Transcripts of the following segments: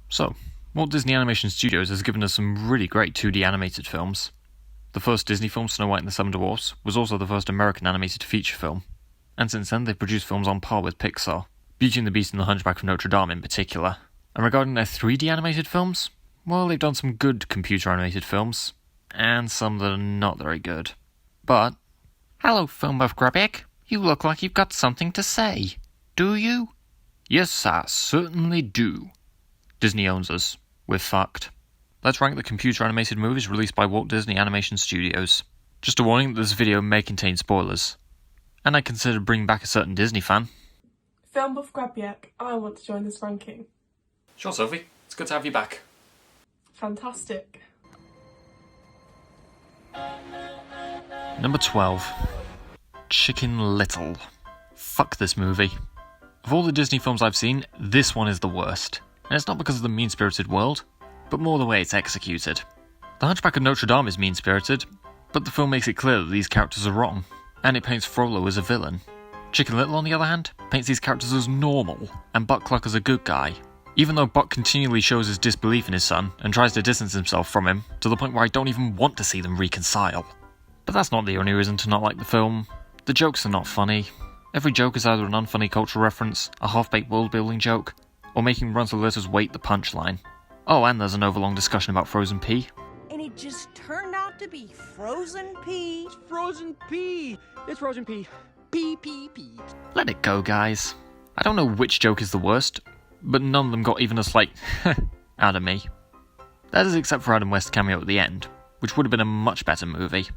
So, Walt Disney Animation Studios has given us some really great 2D animated films. The first Disney film, Snow White and the Seven Dwarfs, was also the first American animated feature film, and since then they've produced films on par with Pixar, Beauty and the Beast and the Hunchback of Notre Dame in particular. And regarding their 3D animated films, well, they've done some good computer animated films, and some that are not very good. But, hello film buff Grubbeck, you look like you've got something to say. Do you? Yes, I certainly do. Disney owns us. We're fucked. Let's rank the computer animated movies released by Walt Disney Animation Studios. Just a warning that this video may contain spoilers. And I consider bringing back a certain Disney fan. Film buff Grubbeck, I want to join this ranking. Sure, Sophie. It's good to have you back. Fantastic. Number 12. Chicken Little. Fuck this movie. Of all the Disney films I've seen, this one is the worst. And it's not because of the mean-spirited world, but more the way it's executed. The Hunchback of Notre Dame is mean-spirited, but the film makes it clear that these characters are wrong, and it paints Frollo as a villain. Chicken Little, on the other hand, paints these characters as normal, and Buck Cluck as a good guy. Even though Buck continually shows his disbelief in his son, and tries to distance himself from him, to the point where I don't even want to see them reconcile. But that's not the only reason to not like the film. The jokes are not funny. Every joke is either an unfunny cultural reference, a half-baked world-building joke, or making Russell Litter's wait the punchline. Oh, and there's an overlong discussion about frozen pea. And it just turned out to be frozen pea. It's frozen pea. It's frozen pea. Pea, pea, pea. Let it go, guys. I don't know which joke is the worst, but none of them got even a slight out of me. That is except for Adam West's cameo at the end, which would have been a much better movie.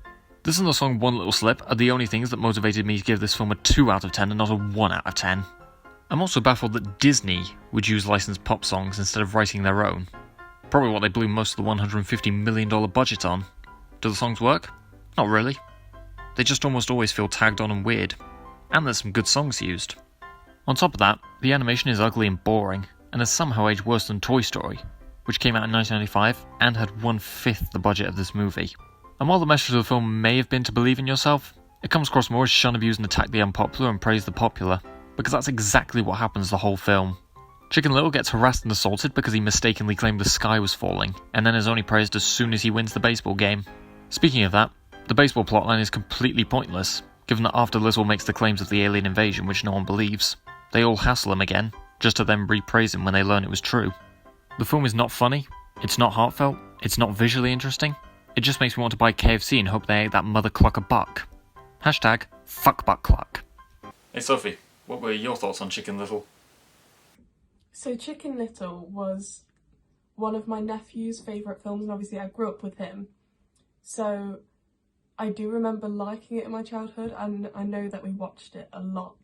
This and the song One Little Slip are the only things that motivated me to give this film a 2 out of 10 and not a 1 out of 10. I'm also baffled that Disney would use licensed pop songs instead of writing their own. Probably what they blew most of the $150 million budget on. Do the songs work? Not really. They just almost always feel tagged on and weird. And there's some good songs used. On top of that, the animation is ugly and boring, and has somehow aged worse than Toy Story, which came out in 1995 and had 1/5 the budget of this movie. And while the message of the film may have been to believe in yourself, it comes across more as shun, abuse and attack the unpopular and praise the popular, because that's exactly what happens the whole film. Chicken Little gets harassed and assaulted because he mistakenly claimed the sky was falling, and then is only praised as soon as he wins the baseball game. Speaking of that, the baseball plotline is completely pointless, given that after Little makes the claims of the alien invasion which no one believes, they all hassle him again, just to then repraise him when they learn it was true. The film is not funny, it's not heartfelt, it's not visually interesting, it just makes me want to buy KFC and hope they ate that mother cluck a buck. Hashtag fuck buck cluck. Hey Sophie, what were your thoughts on Chicken Little? So Chicken Little was one of my nephew's favourite films, and obviously I grew up with him. So I do remember liking it in my childhood, and I know that we watched it a lot.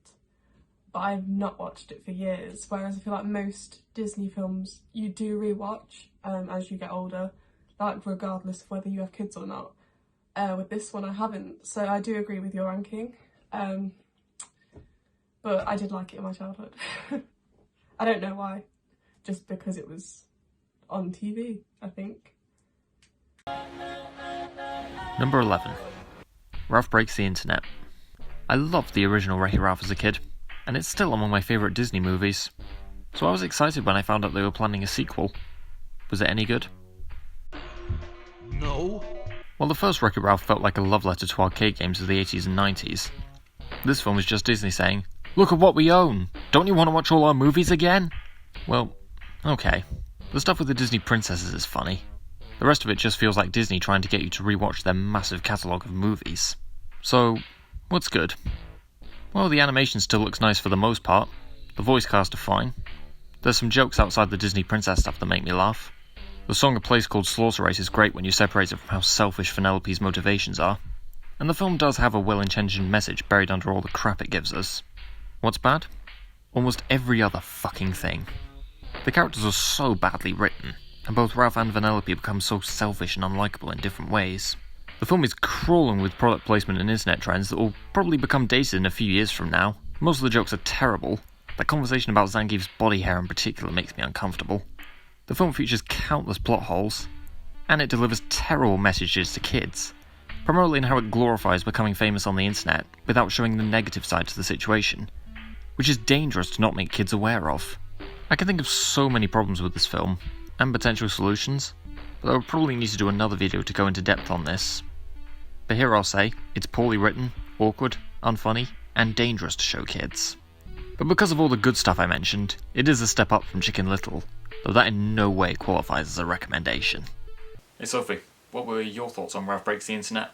But I've not watched it for years, whereas I feel like most Disney films you do rewatch as you get older, like regardless of whether you have kids or not. With this one I haven't, so I do agree with your ranking. But I did like it in my childhood. I don't know why, just because it was on TV, I think. Number 11. Ralph Breaks the Internet. I loved the original Wreck-It Ralph as a kid, and it's still among my favourite Disney movies. So I was excited when I found out they were planning a sequel. Was it any good? No. Well, the first Wreck-It Ralph felt like a love letter to arcade games of the 80s and 90s. This film is just Disney saying, "Look at what we own! Don't you want to watch all our movies again?" Well, okay. The stuff with the Disney princesses is funny. The rest of it just feels like Disney trying to get you to rewatch their massive catalogue of movies. So, what's good? Well, the animation still looks nice for the most part. The voice cast are fine. There's some jokes outside the Disney princess stuff that make me laugh. The song A Place Called Slaughter Race is great when you separate it from how selfish Penelope's motivations are. And the film does have a well-intentioned message buried under all the crap it gives us. What's bad? Almost every other fucking thing. The characters are so badly written, and both Ralph and Vanellope become so selfish and unlikable in different ways. The film is crawling with product placement and internet trends that will probably become dated in a few years from now. Most of the jokes are terrible. That conversation about Zangief's body hair in particular makes me uncomfortable. The film features countless plot holes, and it delivers terrible messages to kids, primarily in how it glorifies becoming famous on the internet without showing the negative side to the situation, which is dangerous to not make kids aware of. I can think of so many problems with this film, and potential solutions, but I would probably need to do another video to go into depth on this. But here I'll say, it's poorly written, awkward, unfunny, and dangerous to show kids. But because of all the good stuff I mentioned, it is a step up from Chicken Little, though that in no way qualifies as a recommendation. Hey Sophie, what were your thoughts on Ralph Breaks the Internet?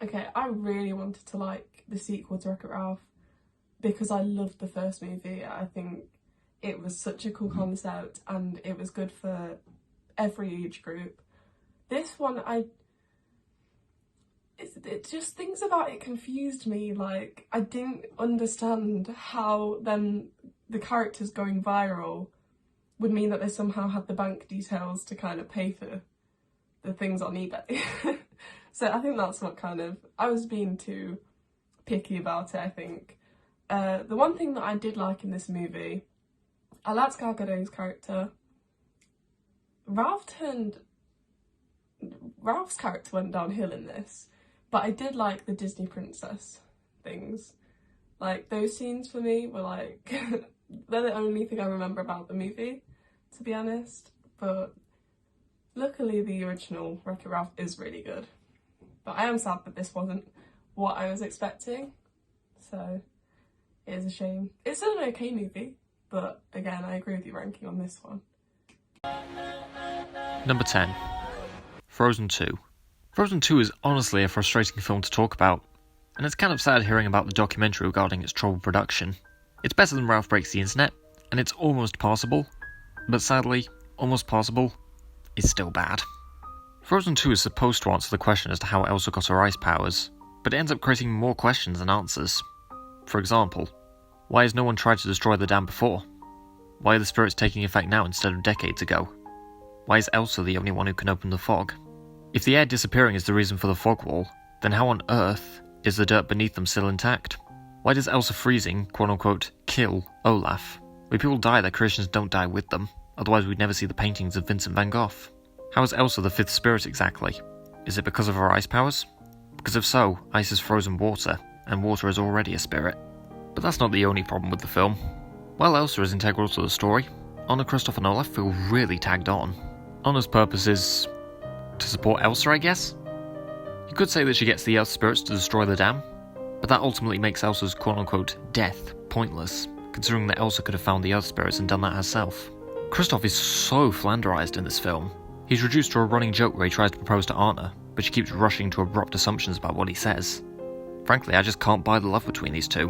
Okay, I really wanted to like the sequel to Wreck-It Ralph because I loved the first movie. I think it was such a cool concept and it was good for every age group. This one, it just things about it confused me. Like, I didn't understand how then the characters going viral would mean that they somehow had the bank details to kind of pay for the things on eBay. So I think that's what I was being too picky about it, I think. The one thing that I did like in this movie, I liked Gal Gadot's character. Ralph's character went downhill in this, but I did like the Disney princess things. Like, those scenes for me were like, they're the only thing I remember about the movie, to be honest. But luckily the original Wreck-It Ralph is really good. But I am sad that this wasn't what I was expecting, so it is a shame. It's still an okay movie, but again, I agree with your ranking on this one. Number 10. Frozen 2. Frozen 2 is honestly a frustrating film to talk about, and it's kind of sad hearing about the documentary regarding its troubled production. It's better than Ralph Breaks the Internet, and it's almost passable, but sadly, almost passable is still bad. Frozen 2 is supposed to answer the question as to how Elsa got her ice powers, but it ends up creating more questions than answers. For example, why has no one tried to destroy the dam before? Why are the spirits taking effect now instead of decades ago? Why is Elsa the only one who can open the fog? If the air disappearing is the reason for the fog wall, then how on earth is the dirt beneath them still intact? Why does Elsa freezing, quote-unquote, kill Olaf? When people die, their creations don't die with them, otherwise we'd never see the paintings of Vincent van Gogh. How is Elsa the fifth spirit exactly? Is it because of her ice powers? Because if so, ice is frozen water, and water is already a spirit. But that's not the only problem with the film. While Elsa is integral to the story, Anna, Kristoff and Olaf feel really tagged on. Anna's purpose is to support Elsa, I guess? You could say that she gets the Earth spirits to destroy the dam, but that ultimately makes Elsa's quote-unquote death pointless, considering that Elsa could have found the Earth spirits and done that herself. Kristoff is so flanderized in this film. He's reduced to a running joke where he tries to propose to Anna, but she keeps rushing to abrupt assumptions about what he says. Frankly, I just can't buy the love between these two.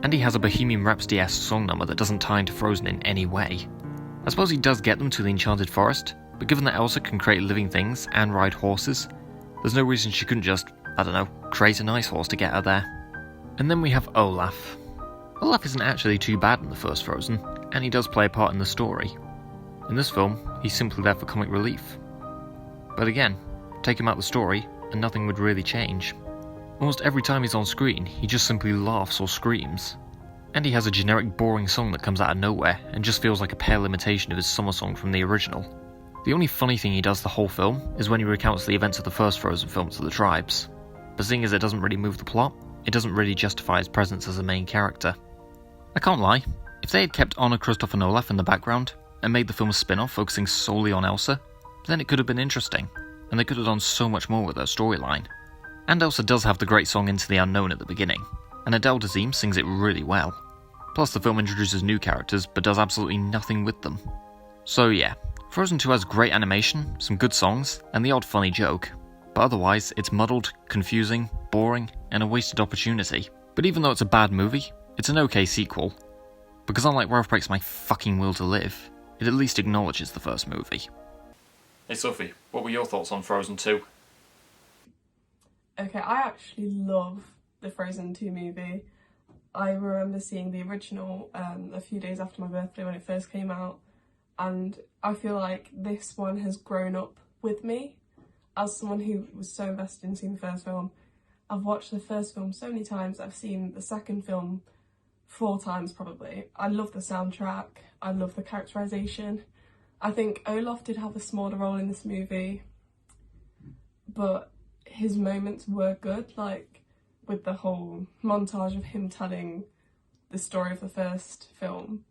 And he has a Bohemian Rhapsody-esque song number that doesn't tie into Frozen in any way. I suppose he does get them to the Enchanted Forest, but given that Elsa can create living things and ride horses, there's no reason she couldn't just, I don't know, create an ice horse to get her there. And then we have Olaf. Olaf isn't actually too bad in the first Frozen, and he does play a part in the story. In this film, he's simply there for comic relief. But again, take him out the story, and nothing would really change. Almost every time he's on screen, he just simply laughs or screams. And he has a generic boring song that comes out of nowhere, and just feels like a pale imitation of his summer song from the original. The only funny thing he does the whole film is when he recounts the events of the first Frozen film to the tribes. But seeing as it doesn't really move the plot, it doesn't really justify his presence as a main character. I can't lie, if they had kept Anna, Kristoff and Olaf in the background, and made the film a spin-off focusing solely on Elsa, then it could have been interesting, and they could have done so much more with her storyline. And Elsa does have the great song Into the Unknown at the beginning, and Adele Dazeem sings it really well. Plus the film introduces new characters, but does absolutely nothing with them. So yeah, Frozen 2 has great animation, some good songs, and the odd funny joke, but otherwise it's muddled, confusing, boring, and a wasted opportunity. But even though it's a bad movie, it's an okay sequel, because unlike Ralph Breaks My Fucking Will to Live, it at least acknowledges the first movie. Hey Sophie, what were your thoughts on Frozen 2? Okay, I actually love the Frozen 2 movie. I remember seeing the original a few days after my birthday when it first came out, and I feel like this one has grown up with me as someone who was so invested in seeing the first film. I've watched the first film so many times, I've seen the second film 4 times probably. I love the soundtrack, I love the characterisation. I think Olaf did have a smaller role in this movie, but his moments were good, like with the whole montage of him telling the story of the first film.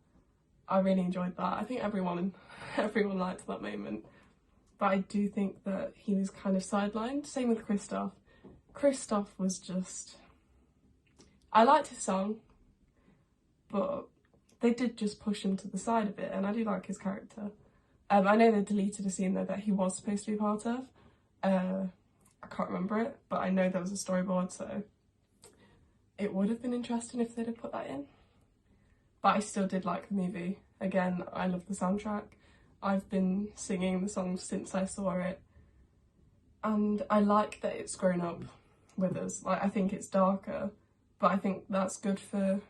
I really enjoyed that. I think everyone liked that moment. But I do think that he was kind of sidelined. Same with Kristoff. Kristoff was just... I liked his song, but they did just push him to the side a bit, and I do like his character. I know they deleted a scene though that he was supposed to be part of. I can't remember it, but I know there was a storyboard, so it would have been interesting if they'd have put that in. But I still did like the movie. Again, I love the soundtrack. I've been singing the songs since I saw it, and I like that it's grown up with us. Like, I think it's darker, but I think that's good for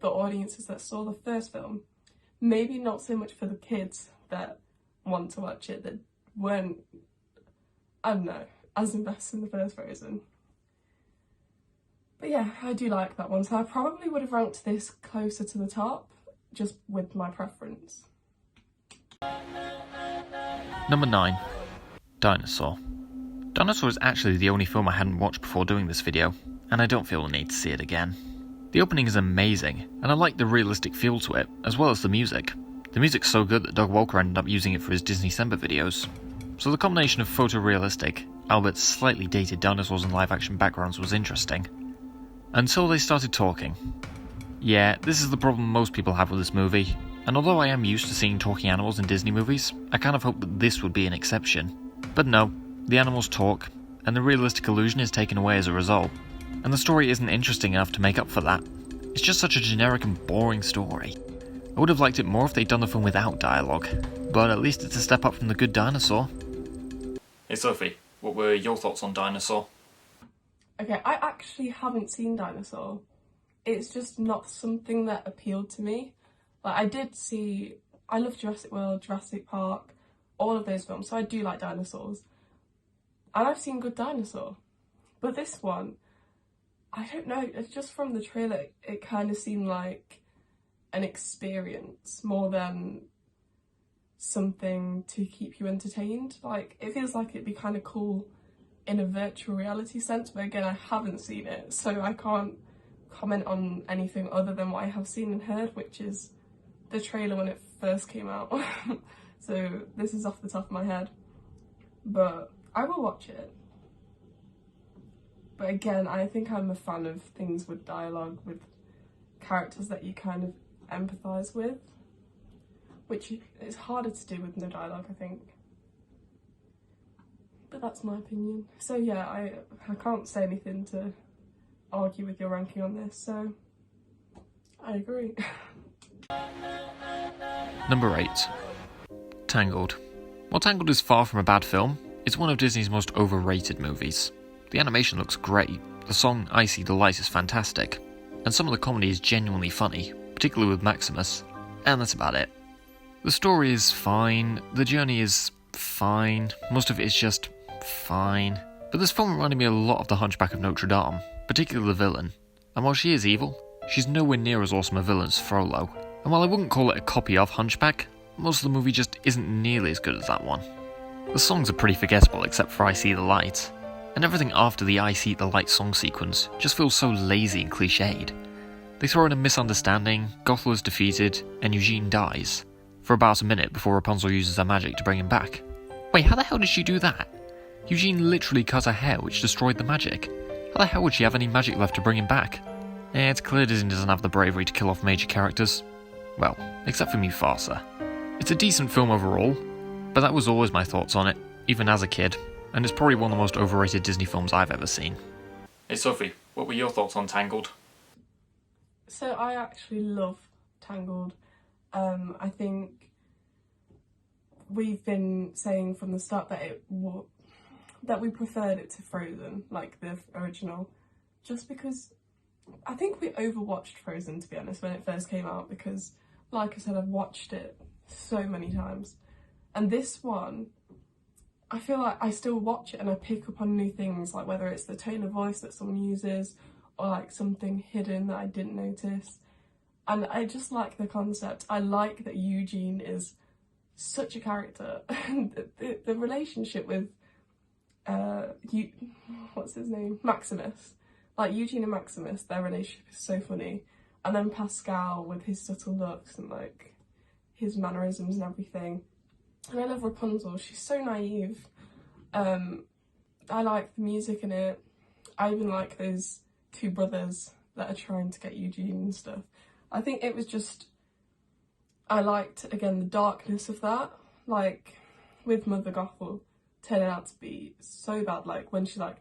the audiences that saw the first film. Maybe not so much for the kids that want to watch it, that weren't, I don't know, as invested in the first Frozen. But yeah, I do like that one, so I probably would have ranked this closer to the top, just with my preference. Number 9. Dinosaur. Dinosaur is actually the only film I hadn't watched before doing this video, and I don't feel the need to see it again. The opening is amazing, and I like the realistic feel to it, as well as the music. The music's so good that Doug Walker ended up using it for his Disney December videos. So the combination of photorealistic, albeit slightly dated dinosaurs and live-action backgrounds was interesting. Until they started talking. Yeah, this is the problem most people have with this movie, and although I am used to seeing talking animals in Disney movies, I kind of hoped that this would be an exception. But no, the animals talk, and the realistic illusion is taken away as a result. And the story isn't interesting enough to make up for that. It's just such a generic and boring story. I would have liked it more if they'd done the film without dialogue, but at least it's a step up from the Good Dinosaur. Hey Sophie, what were your thoughts on Dinosaur? Okay, I actually haven't seen Dinosaur. It's just not something that appealed to me. Like, I love Jurassic World, Jurassic Park, all of those films, so I do like dinosaurs. And I've seen Good Dinosaur. But this one, I don't know, it's just from the trailer, it kind of seemed like an experience more than something to keep you entertained. Like, it feels like it'd be kind of cool in a virtual reality sense, but again, I haven't seen it, so I can't comment on anything other than what I have seen and heard, which is the trailer when it first came out. So this is off the top of my head, but I will watch it. But again, I think I'm a fan of things with dialogue, with characters that you kind of empathise with, which is harder to do with no dialogue, I think. But that's my opinion. So yeah, I can't say anything to argue with your ranking on this, so I agree. Number 8. Tangled. While Tangled is far from a bad film, it's one of Disney's most overrated movies. The animation looks great, the song Icy Delight is fantastic, and some of the comedy is genuinely funny, particularly with Maximus, and that's about it. The story is fine, the journey is fine, most of it is just fine, but this film reminded me a lot of the Hunchback of Notre Dame, particularly the villain, and while she is evil, she's nowhere near as awesome a villain as Frollo, and while I wouldn't call it a copy of Hunchback, most of the movie just isn't nearly as good as that one. The songs are pretty forgettable except for I See the Light, and everything after the I See the Light song sequence just feels so lazy and cliched. They throw in a misunderstanding, Gothel is defeated, and Eugene dies, for about a minute before Rapunzel uses her magic to bring him back. Wait, how the hell did she do that? Eugene literally cut her hair, which destroyed the magic. How the hell would she have any magic left to bring him back? It's clear Disney doesn't have the bravery to kill off major characters. Well, except for Mufasa. It's a decent film overall, but that was always my thoughts on it, even as a kid, and it's probably one of the most overrated Disney films I've ever seen. Hey Sophie, what were your thoughts on Tangled? So I actually love Tangled. I think we've been saying from the start that that we preferred it to Frozen, like the original, just because I think we overwatched Frozen, to be honest, when it first came out, because like I said, I've watched it so many times, and this one, I feel like I still watch it and I pick up on new things, like whether it's the tone of voice that someone uses or like something hidden that I didn't notice. And I just like the concept. I like that Eugene is such a character. the relationship with what's his name? Maximus. Like Eugene and Maximus, their relationship is so funny. And then Pascal with his subtle looks and like his mannerisms and everything. And I love Rapunzel, she's so naive. I like the music in it. I even like those two brothers that are trying to get Eugene and stuff. I think it was just, I liked, again, the darkness of that. Like, with Mother Gothel turning out to be so bad, like, when she's like,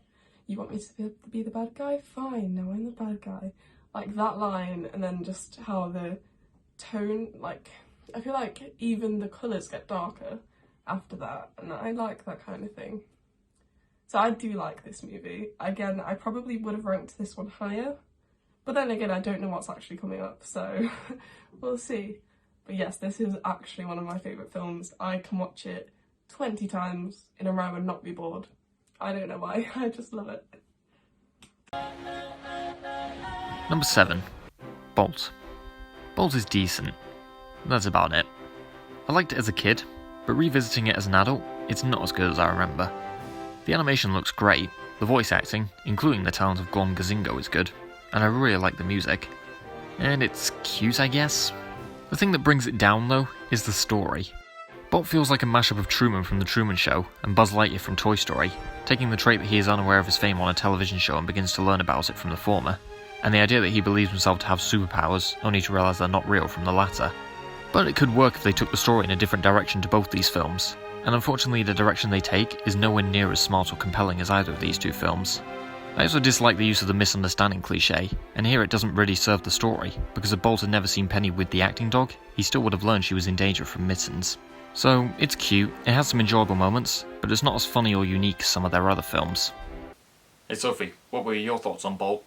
you want me to be the bad guy? Fine, no, I'm the bad guy. Like, that line, and then just how the tone, like, I feel like even the colours get darker after that, and I like that kind of thing. So I do like this movie. Again, I probably would have ranked this one higher, but then again, I don't know what's actually coming up, so we'll see. But yes, this is actually one of my favourite films. I can watch it 20 times in a row and not be bored. I don't know why, I just love it. Number 7. Bolt. Bolt is decent. That's about it. I liked it as a kid, but revisiting it as an adult, it's not as good as I remember. The animation looks great, the voice acting, including the talent of Glom Gazingo, is good, and I really like the music. And it's cute, I guess? The thing that brings it down, though, is the story. Bolt feels like a mashup of Truman from The Truman Show and Buzz Lightyear from Toy Story, taking the trait that he is unaware of his fame on a television show and begins to learn about it from the former, and the idea that he believes himself to have superpowers, only to realise they're not real from the latter. But it could work if they took the story in a different direction to both these films, and unfortunately the direction they take is nowhere near as smart or compelling as either of these two films. I also dislike the use of the misunderstanding cliche, and here it doesn't really serve the story, because if Bolt had never seen Penny with the acting dog, he still would have learned she was in danger from Mittens. So, it's cute, it has some enjoyable moments, but it's not as funny or unique as some of their other films. Hey Sophie, what were your thoughts on Bolt?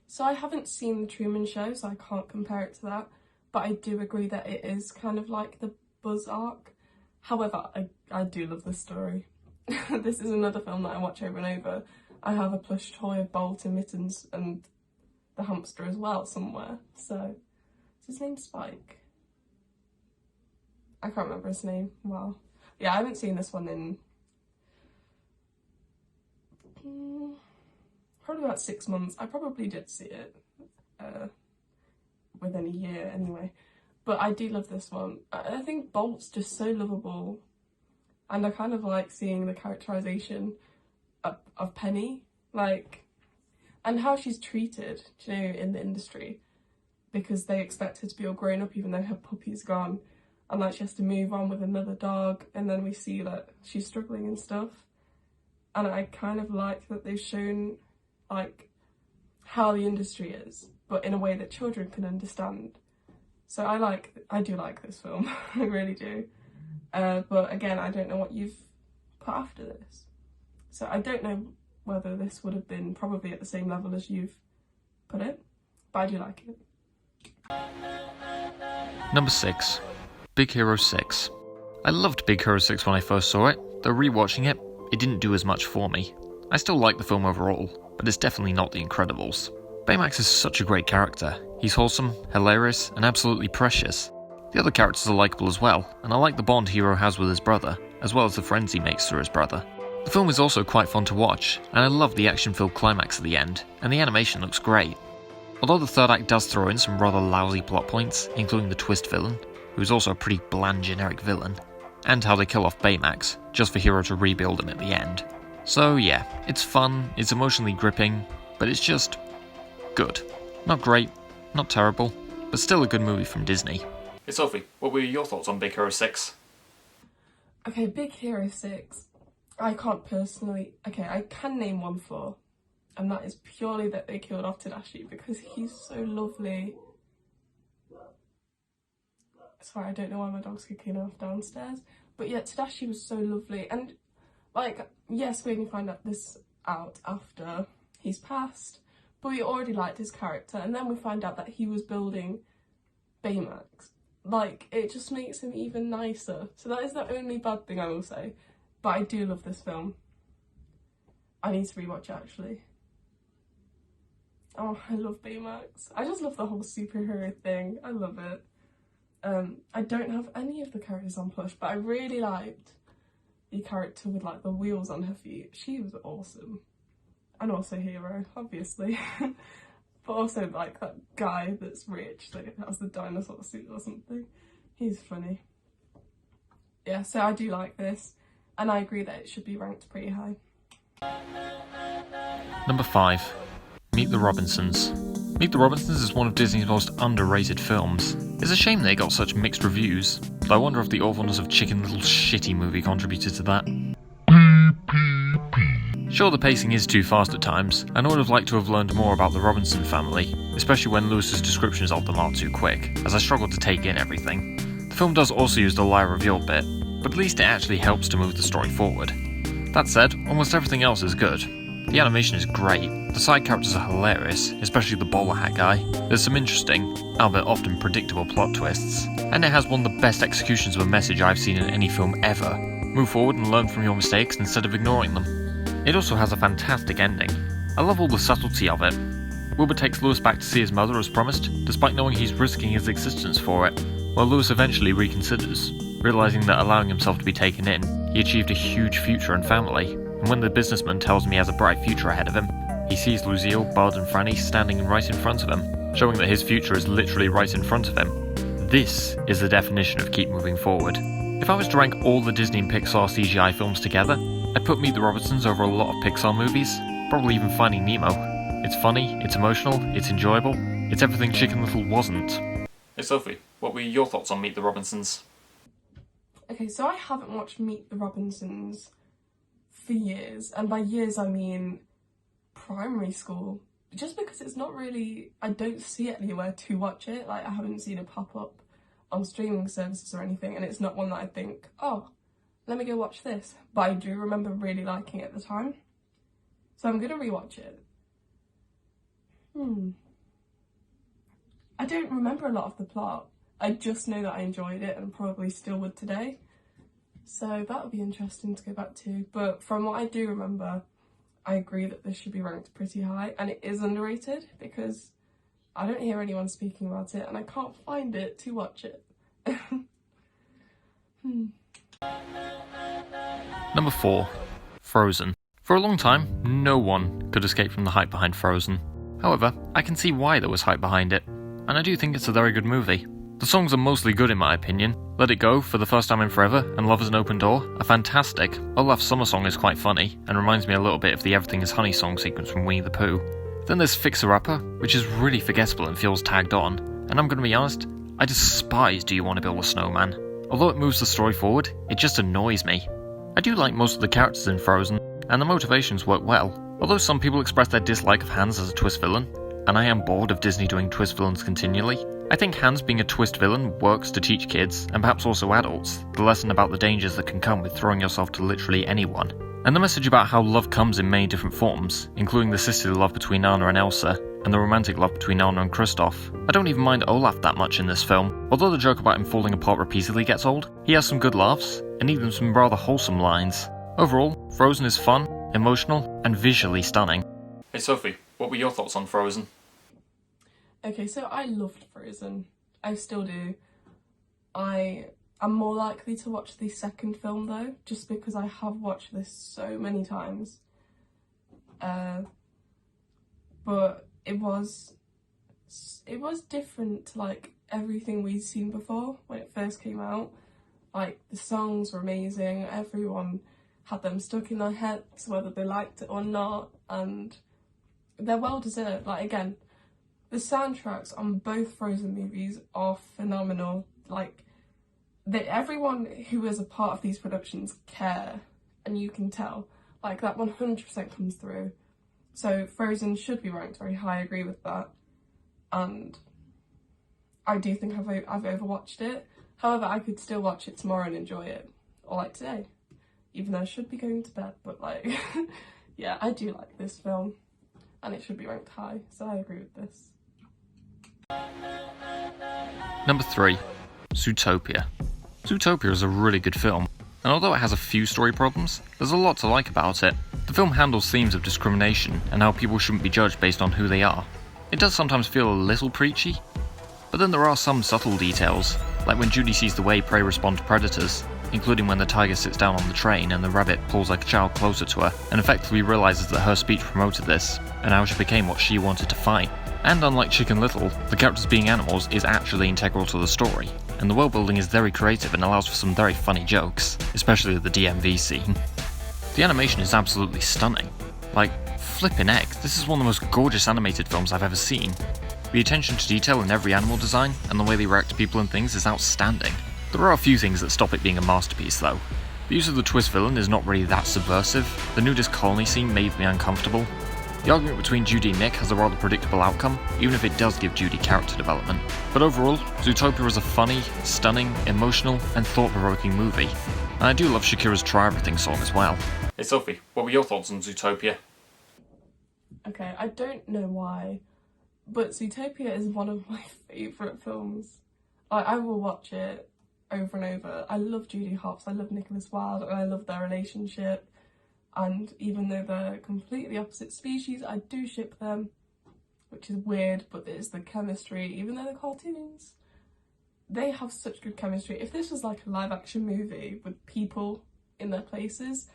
So I haven't seen The Truman Show, so I can't compare it to that, but I do agree that it is kind of like the Buzz arc. However, I do love this story. This is another film that I watch over and over. I have a plush toy of Bolt and Mittens and the hamster as well somewhere, so is his name Spike? I can't remember his name. Wow. Yeah, I haven't seen this one in probably about 6 months. I probably did see it within a year anyway. But I do love this one. I think Bolt's just so lovable, and I kind of like seeing the characterisation of Penny, like, and how she's treated, you know, in the industry, because they expect her to be all grown up even though her puppy's gone. And like she has to move on with another dog, and then we see that she's struggling and stuff. And I kind of like that they've shown like how the industry is, but in a way that children can understand. So I do like this film, I really do. But again, I don't know what you've put after this. So I don't know whether this would have been probably at the same level as you've put it, but I do like it. Number 6. Big Hero 6. I loved Big Hero 6 when I first saw it, though rewatching it, it didn't do as much for me. I still like the film overall, but it's definitely not The Incredibles. Baymax is such a great character. He's wholesome, hilarious, and absolutely precious. The other characters are likeable as well, and I like the bond Hero has with his brother, as well as the friends he makes through his brother. The film is also quite fun to watch, and I love the action-filled climax at the end, and the animation looks great. Although the third act does throw in some rather lousy plot points, including the twist villain, who's also a pretty bland generic villain, and how they kill off Baymax, just for Hero to rebuild him at the end. So yeah, it's fun, it's emotionally gripping, but it's just good. Not great, not terrible, but still a good movie from Disney. Hey Sophie, what were your thoughts on Big Hero 6? Okay, Big Hero 6. I can't personally... Okay, I can name one flaw, and that is purely that they killed off Tadashi, because he's so lovely. Sorry, I don't know why my dog's kicking off downstairs. But yeah, Tadashi was so lovely. And, like, yes, we only find out this out after he's passed, but we already liked his character. And then we find out that he was building Baymax. Like, it just makes him even nicer. So that is the only bad thing I will say. But I do love this film. I need to rewatch it, actually. Oh, I love Baymax. I just love the whole superhero thing. I love it. I don't have any of the characters on plush, but I really liked the character with like the wheels on her feet. She was awesome. And also Hero, obviously. But also like that guy that's rich, that has the dinosaur suit or something. He's funny. Yeah, so I do like this, and I agree that it should be ranked pretty high. Number 5. Meet the Robinsons. Meet the Robinsons is one of Disney's most underrated films. It's a shame they got such mixed reviews, but I wonder if the awfulness of Chicken Little Shitty movie contributed to that. Sure, the pacing is too fast at times, and I would have liked to have learned more about the Robinson family, especially when Lewis's descriptions of them are too quick, as I struggled to take in everything. The film does also use the lie revealed bit, but at least it actually helps to move the story forward. That said, almost everything else is good. The animation is great, the side characters are hilarious, especially the bowler hat guy. There's some interesting, albeit often predictable plot twists, and it has one of the best executions of a message I've seen in any film ever. Move forward and learn from your mistakes instead of ignoring them. It also has a fantastic ending. I love all the subtlety of it. Wilbur takes Lewis back to see his mother as promised, despite knowing he's risking his existence for it, while Lewis eventually reconsiders, realising that allowing himself to be taken in, he achieved a huge future and family, and when the businessman tells him he has a bright future ahead of him, he sees Lucille, Bud and Franny standing right in front of him, showing that his future is literally right in front of him. This is the definition of keep moving forward. If I was to rank all the Disney and Pixar CGI films together, I'd put Meet the Robinsons over a lot of Pixar movies, probably even Finding Nemo. It's funny, it's emotional, it's enjoyable, it's everything Chicken Little wasn't. Hey Sophie, what were your thoughts on Meet the Robinsons? Okay, so I haven't watched Meet the Robinsons for years, and by years I mean primary school, just because it's not really, I don't see it anywhere to watch it. Like, I haven't seen it pop up on streaming services or anything, and it's not one that I think, oh, let me go watch this. But I do remember really liking it at the time, so I'm gonna rewatch it. I don't remember a lot of the plot. I just know that I enjoyed it and probably still would today. So that would be interesting to go back to. But from what I do remember, I agree that this should be ranked pretty high, and it is underrated because I don't hear anyone speaking about it and I can't find it to watch it. Number 4. Frozen. For a long time, no one could escape from the hype behind Frozen. However, I can see why there was hype behind it, and I do think it's a very good movie. The songs are mostly good in my opinion. Let It Go, For the First Time in Forever, and Love is an Open Door are fantastic. Olaf's summer song is quite funny, and reminds me a little bit of the Everything is Honey song sequence from Winnie the Pooh. Then there's Fixer Upper, which is really forgettable and feels tagged on, and I'm gonna be honest, I despise Do You Want to Build a Snowman. Although it moves the story forward, it just annoys me. I do like most of the characters in Frozen, and the motivations work well, although some people express their dislike of Hans as a twist villain, and I am bored of Disney doing twist villains continually. I think Hans being a twist villain works to teach kids, and perhaps also adults, the lesson about the dangers that can come with throwing yourself to literally anyone. And the message about how love comes in many different forms, including the sisterly love between Anna and Elsa, and the romantic love between Anna and Kristoff. I don't even mind Olaf that much in this film. Although the joke about him falling apart repeatedly gets old, he has some good laughs, and even some rather wholesome lines. Overall, Frozen is fun, emotional, and visually stunning. Hey Sophie, what were your thoughts on Frozen? Okay, so I loved Frozen. I still do. I am more likely to watch the second film though, just because I have watched this so many times. But it was different to like everything we'd seen before when it first came out. Like, the songs were amazing, everyone had them stuck in their heads whether they liked it or not, and they're well deserved. Like, again, the soundtracks on both Frozen movies are phenomenal. Like, everyone who is a part of these productions care, and you can tell. Like, that 100% comes through. So Frozen should be ranked very high, I agree with that. And I do think I've overwatched it. However, I could still watch it tomorrow and enjoy it. Or like today. Even though I should be going to bed, but like, yeah, I do like this film. And it should be ranked high, so I agree with this. Number 3. Zootopia. Zootopia is a really good film, and although it has a few story problems, there's a lot to like about it. The film handles themes of discrimination and how people shouldn't be judged based on who they are. It does sometimes feel a little preachy, but then there are some subtle details, like when Judy sees the way prey respond to predators. including when the tiger sits down on the train and the rabbit pulls like a child closer to her and effectively realises that her speech promoted this, and how she became what she wanted to fight. And unlike Chicken Little, the characters being animals is actually integral to the story, and the world building is very creative and allows for some very funny jokes, especially the DMV scene. The animation is absolutely stunning. Like, flippin' heck, this is one of the most gorgeous animated films I've ever seen. The attention to detail in every animal design, and the way they react to people and things is outstanding. There are a few things that stop it being a masterpiece though. The use of the twist villain is not really that subversive, the nudist colony scene made me uncomfortable. The argument between Judy and Nick has a rather predictable outcome, even if it does give Judy character development. But overall, Zootopia is a funny, stunning, emotional, and thought-provoking movie. And I do love Shakira's Try Everything song as well. Hey Sophie, what were your thoughts on Zootopia? Okay, I don't know why, but Zootopia is one of my favourite films. I will watch it over and over. I love Judy Hopps, I love Nicholas Wilde, and I love their relationship. And even though they're completely opposite species, I do ship them, which is weird, but it's the chemistry, even though they're cartoons. They have such good chemistry. If this was like a live action movie with people in their places,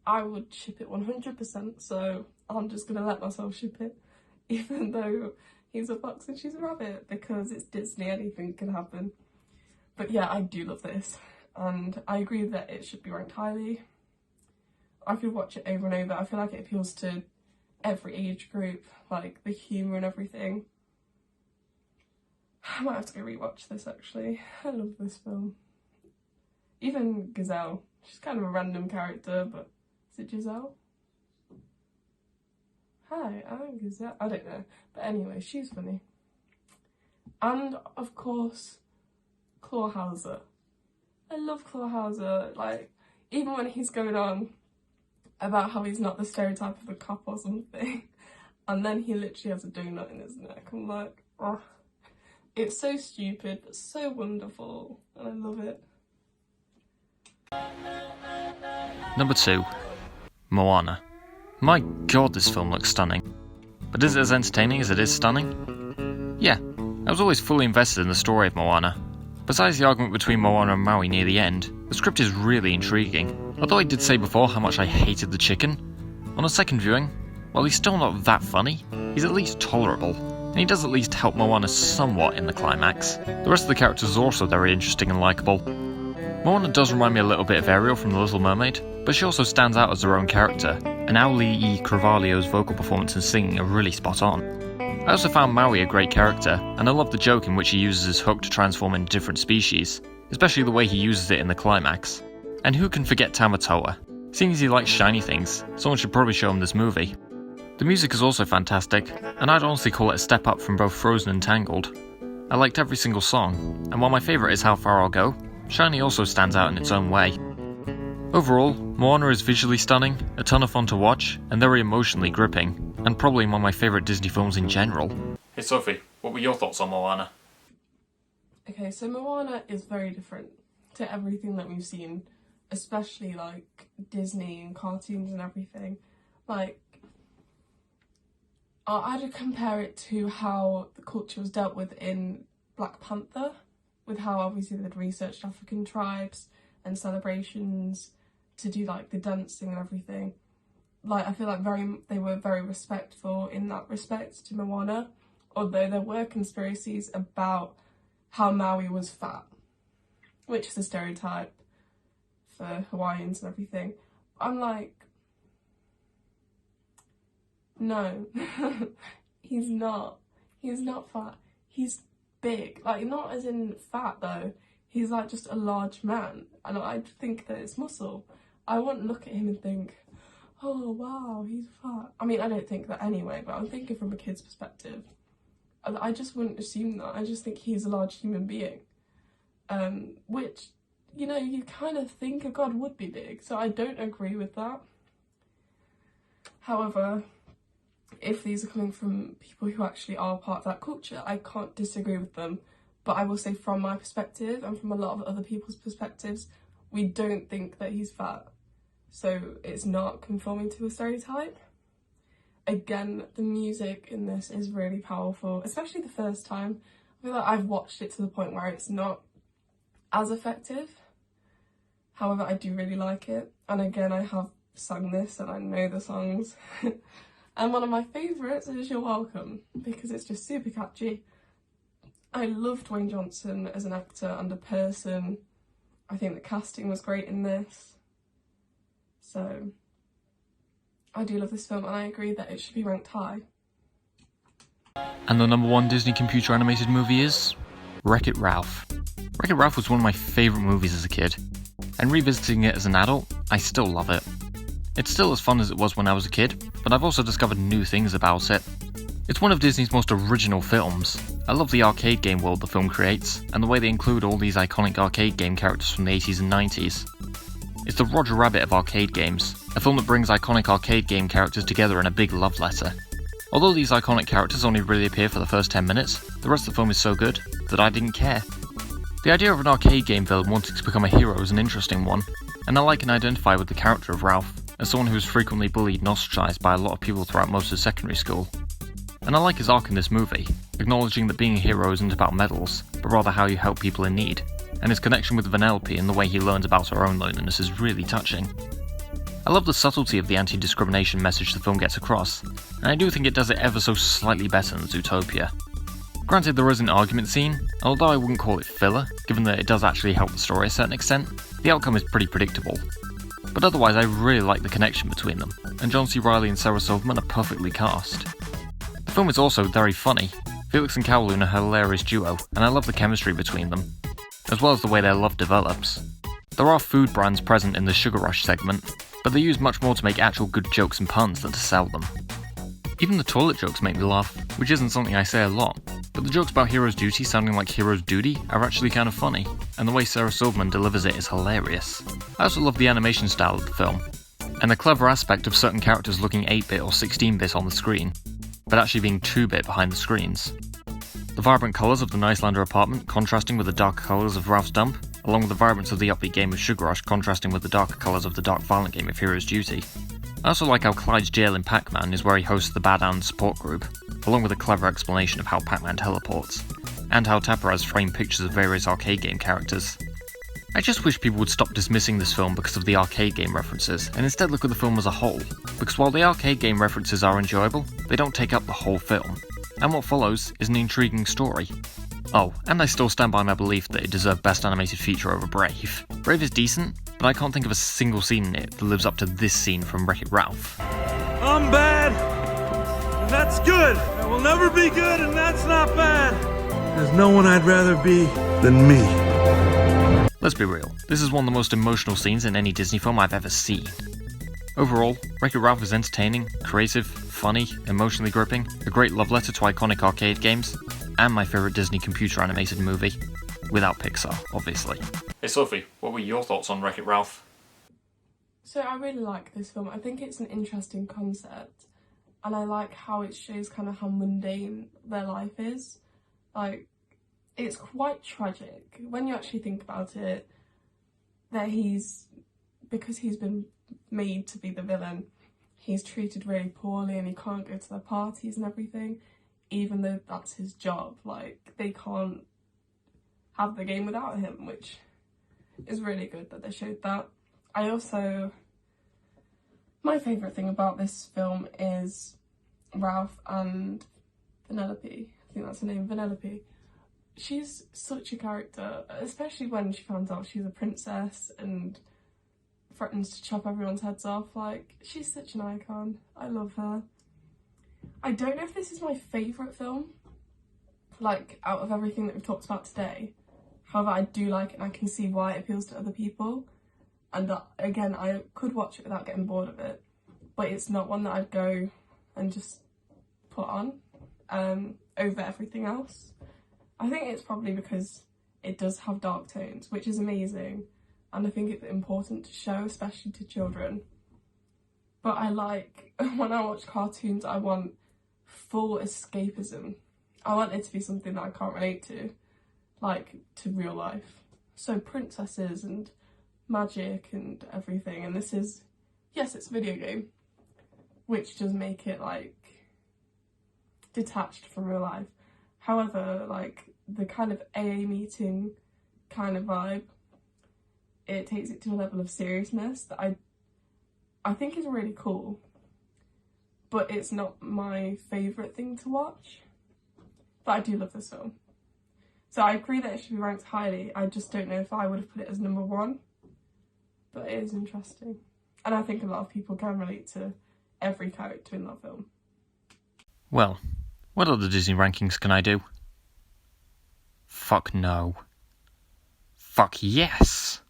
I would ship it 100%, so I'm just gonna let myself ship it, even though he's a fox and she's a rabbit, because it's Disney, anything can happen. But yeah, I do love this, and I agree that it should be ranked highly. I could watch it over and over. I feel like it appeals to every age group, like the humour and everything. I might have to go rewatch this actually. I love this film. Even Gazelle. She's kind of a random character, but is it Giselle? Hi, I'm Gazelle. I don't know. But anyway, she's funny. And of course, Clawhauser. I love Clawhauser. Like, even when he's going on about how he's not the stereotype of a cop or something, and then he literally has a donut in his neck. I'm like, oh, it's so stupid but so wonderful, and I love it. Number 2. Moana. My god, this film looks stunning. But is it as entertaining as it is stunning? Yeah, I was always fully invested in the story of Moana. Besides the argument between Moana and Maui near the end, the script is really intriguing. Although I did say before how much I hated the chicken, on a second viewing, while he's still not that funny, he's at least tolerable, and he does at least help Moana somewhat in the climax. The rest of the characters are also very interesting and likeable. Moana does remind me a little bit of Ariel from The Little Mermaid, but she also stands out as her own character, and auli'i Carvalho's vocal performance and singing are really spot on. I also found Maui a great character, and I love the joke in which he uses his hook to transform into different species, especially the way he uses it in the climax. And who can forget Tamatoa? Seeing as he likes shiny things, someone should probably show him this movie. The music is also fantastic, and I'd honestly call it a step up from both Frozen and Tangled. I liked every single song, and while my favourite is How Far I'll Go, Shiny also stands out in its own way. Overall, Moana is visually stunning, a ton of fun to watch, and very emotionally gripping, and probably one of my favourite Disney films in general. Hey Sophie, what were your thoughts on Moana? Okay, so Moana is very different to everything that we've seen, especially like Disney and cartoons and everything. Like, I'd compare it to how the culture was dealt with in Black Panther, with how obviously they'd researched African tribes and celebrations to do like the dancing and everything. Like, I feel like they were very respectful in that respect to Moana, although there were conspiracies about how Maui was fat, which is a stereotype for Hawaiians and everything. I'm like, no, he's not fat, he's big, like not as in fat though, he's like just a large man, and I think that it's muscle. I wouldn't look at him and think, oh wow, he's fat. I mean, I don't think that anyway, but I'm thinking from a kid's perspective. I just wouldn't assume that. I just think he's a large human being, which, you know, you kind of think a god would be big, so I don't agree with that. However, if these are coming from people who actually are part of that culture, I can't disagree with them. But I will say from my perspective and from a lot of other people's perspectives, we don't think that he's fat. So it's not conforming to a stereotype. Again, the music in this is really powerful, especially the first time. I feel like I've watched it to the point where it's not as effective. However, I do really like it, and again, I have sung this and I know the songs. And one of my favourites is You're Welcome, because it's just super catchy. I love Dwayne Johnson as an actor and a person. I think the casting was great in this. So I do love this film, and I agree that it should be ranked high. And the number one Disney computer animated movie is Wreck-It Ralph. Wreck-It Ralph was one of my favourite movies as a kid, and revisiting it as an adult, I still love it. It's still as fun as it was when I was a kid, but I've also discovered new things about it. It's one of Disney's most original films. I love the arcade game world the film creates, and the way they include all these iconic arcade game characters from the 80s and 90s. It's the Roger Rabbit of arcade games, a film that brings iconic arcade game characters together in a big love letter. Although these iconic characters only really appear for the first 10 minutes, the rest of the film is so good that I didn't care. The idea of an arcade game villain wanting to become a hero is an interesting one, and I like and identify with the character of Ralph, as someone who was frequently bullied and ostracised by a lot of people throughout most of secondary school. And I like his arc in this movie, acknowledging that being a hero isn't about medals, but rather how you help people in need, and his connection with Vanellope and the way he learns about her own loneliness is really touching. I love the subtlety of the anti-discrimination message the film gets across, and I do think it does it ever so slightly better than Zootopia. Granted, there is an argument scene, and although I wouldn't call it filler, given that it does actually help the story to a certain extent, the outcome is pretty predictable. But otherwise, I really like the connection between them, and John C. Reilly and Sarah Silverman are perfectly cast. The film is also very funny. Felix and Kowloon are a hilarious duo, and I love the chemistry between them, as well as the way their love develops. There are food brands present in the Sugar Rush segment, but they use much more to make actual good jokes and puns than to sell them. Even the toilet jokes make me laugh, which isn't something I say a lot, but the jokes about Hero's Duty sounding like Hero's Duty are actually kind of funny, and the way Sarah Silverman delivers it is hilarious. I also love the animation style of the film, and the clever aspect of certain characters looking 8-bit or 16-bit on the screen, but actually being 2-bit behind the screens. The vibrant colours of the Nicelander apartment contrasting with the darker colours of Ralph's dump, along with the vibrance of the upbeat game of Sugar Rush contrasting with the darker colours of the dark violent game of Hero's Duty. I also like how Clyde's jail in Pac-Man is where he hosts the Bad Ant support group, along with a clever explanation of how Pac-Man teleports, and how Tapper has framed pictures of various arcade game characters. I just wish people would stop dismissing this film because of the arcade game references, and instead look at the film as a whole, because while the arcade game references are enjoyable, they don't take up the whole film, and what follows is an intriguing story. Oh, and I still stand by my belief that it deserved Best Animated Feature over Brave. Brave is decent, but I can't think of a single scene in it that lives up to this scene from Wreck-It Ralph. I'm bad, and that's good. I will never be good, and that's not bad. There's no one I'd rather be than me. Let's be real, this is one of the most emotional scenes in any Disney film I've ever seen. Overall, Wreck-It Ralph is entertaining, creative, funny, emotionally gripping, a great love letter to iconic arcade games, and my favourite Disney computer animated movie. Without Pixar, obviously. Hey Sophie, what were your thoughts on Wreck-It Ralph? So I really like this film. I think it's an interesting concept, and I like how it shows kind of how mundane their life is. Like, it's quite tragic when you actually think about it, that because he's been made to be the villain, he's treated really poorly and he can't go to their parties and everything, even though that's his job. Like, they can't have the game without him, which is really good that they showed that. My favourite thing about this film is Ralph and Vanellope. I think that's her name, Vanellope. She's such a character, especially when she finds out she's a princess and threatens to chop everyone's heads off. Like, she's such an icon. I love her. I don't know if this is my favourite film, like, out of everything that we've talked about today. However, I do like it and I can see why it appeals to other people. And again, I could watch it without getting bored of it, but it's not one that I'd go and just put on over everything else. I think it's probably because it does have dark tones, which is amazing, and I think it's important to show, especially to children. But I like, when I watch cartoons, I want full escapism. I want it to be something that I can't relate to, like to real life. So princesses and magic and everything, and this is, yes, it's a video game, which does make it like detached from real life. However, like the kind of AA meeting kind of vibe it takes it to a level of seriousness that I think is really cool, but it's not my favourite thing to watch. But I do love this film. So I agree that it should be ranked highly. I just don't know if I would have put it as number 1. But it is interesting. And I think a lot of people can relate to every character in that film. Well, what other Disney rankings can I do? Fuck no. Fuck yes!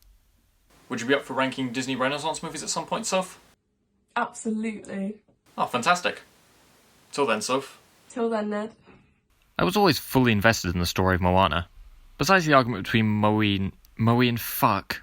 Would you be up for ranking Disney Renaissance movies at some point, Soph? Absolutely. Oh, fantastic. Till then, Soph. Till then, Ned. I was always fully invested in the story of Moana. Besides the argument between Moe and fuck.